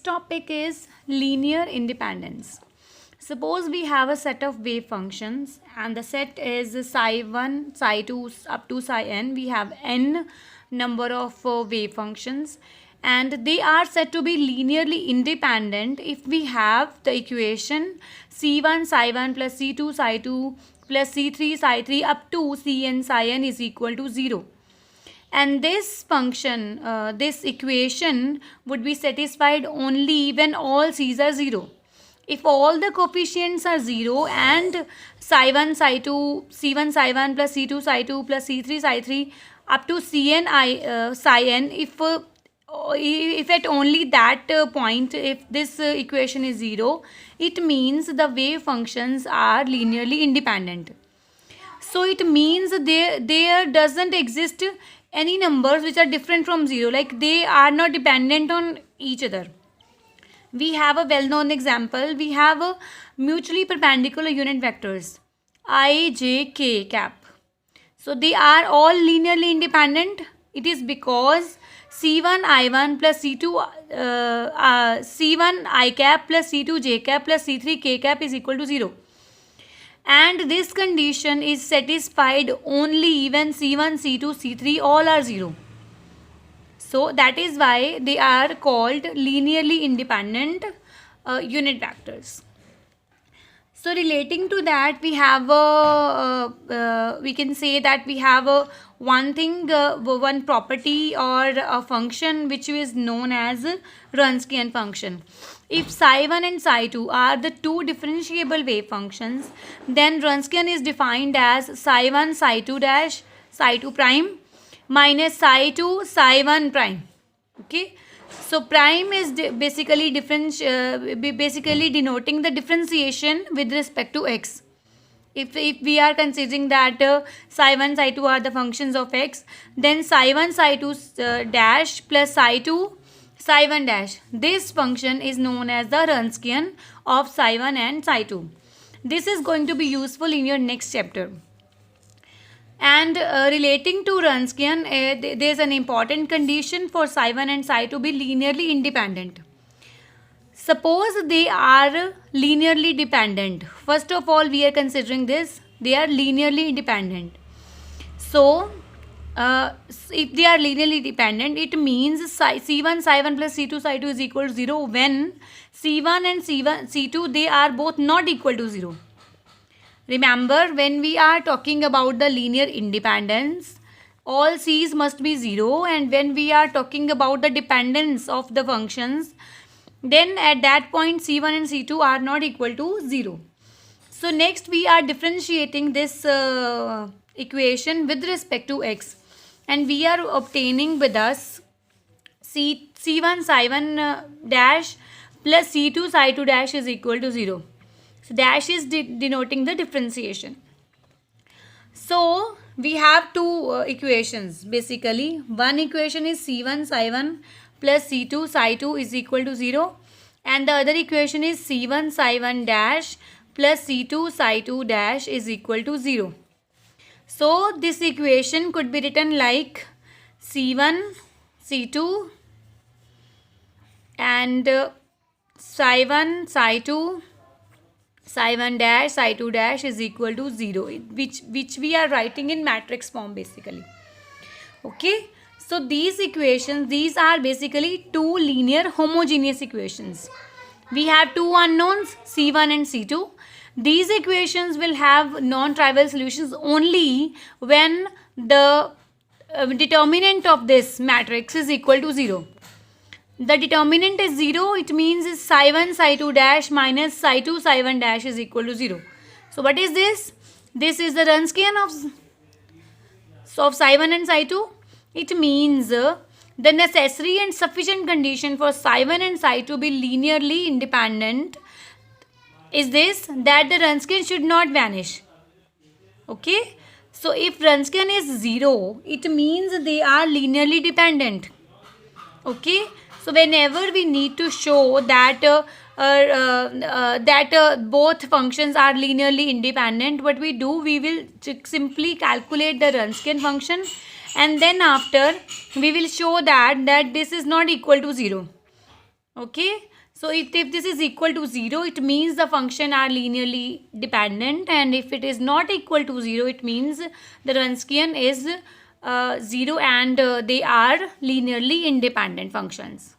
next topic is linear independence. Suppose we have a set of wave functions and the set is psi1, psi2 up to psi n. We have n number of wave functions and they are said to be linearly independent if we have the equation c1 psi1 plus c2 psi2 plus c3 psi3 up to cn psi n is equal to 0. And this function, this equation would be satisfied only when all c's are 0. If all the coefficients are 0 and psi1 psi2 c1 psi1 plus c2 psi2 plus c3 psi3 up to cn psi n, if at only that point if this equation is 0, it means the wave functions are linearly independent. So it means there doesn't exist any numbers which are different from 0, like they are not dependent on each other. We have a well-known example. We have a mutually perpendicular unit vectors I, j, k cap. So they are all linearly independent. It is because c1 i1 plus c2 c1 I cap plus c2 j cap plus c3 k cap is equal to 0. And this condition is satisfied only when c1, c2, c3 all are 0. So that is why they are called linearly independent unit vectors. So relating to that, we have we can say that we have one thing, one property or a function which is known as Wronskian function. If psi1 and psi2 are the two differentiable wave functions, then Wronskian is defined as psi1 psi2 dash psi2 prime minus psi2 psi1 prime. Okay. So prime is basically denoting the differentiation with respect to x. If we are considering that psi1 psi2 are the functions of x, then psi1 psi2 dash plus psi2 psi1 dash, this function is known as the Wronskian of psi1 and psi2. This is going to be useful in your next chapter. And relating to Wronskian, there is an important condition for psi1 and psi to be linearly independent. Suppose they are linearly dependent. First of all, we are considering this. They are linearly independent. So, if they are linearly dependent, it means c1 psi1 plus c2 psi2 is equal to 0 when c1 and c2 they are both not equal to 0. Remember, when we are talking about the linear independence, all c's must be 0, and when we are talking about the dependence of the functions, then at that point c1 and c2 are not equal to 0. So next we are differentiating this equation with respect to x, and we are obtaining with us c1 psi1 dash plus c2 psi2 dash is equal to 0. So dash is denoting the differentiation. So we have two equations basically. One equation is c1 psi1 plus c2 psi2 is equal to 0, and the other equation is c1 psi1 dash plus c2 psi2 dash is equal to 0. So this equation could be written like c1 c2 and psi1 psi2 psi1 dash psi2 dash is equal to 0, which we are writing in matrix form basically. Okay, so these equations, these are basically two linear homogeneous equations. We have two unknowns c1 and c2. These equations will have non-trivial solutions only when the determinant of this matrix is equal to 0. The determinant is 0, it means psi1 psi2 dash minus psi2 psi1 dash is equal to 0. So what is this? This is the Wronskian of psi1 and psi2. It means the necessary and sufficient condition for psi1 and psi2 be linearly independent is this, that the Wronskian should not vanish. Okay. So if Wronskian is 0, it means they are linearly dependent. Okay. So whenever we need to show that both functions are linearly independent, what we do, we will simply calculate the Wronskian function, and then after we will show that this is not equal to 0. Okay, so if this is equal to 0, it means the function are linearly dependent, and if it is not equal to 0, it means the Wronskian is 0 and they are linearly independent functions.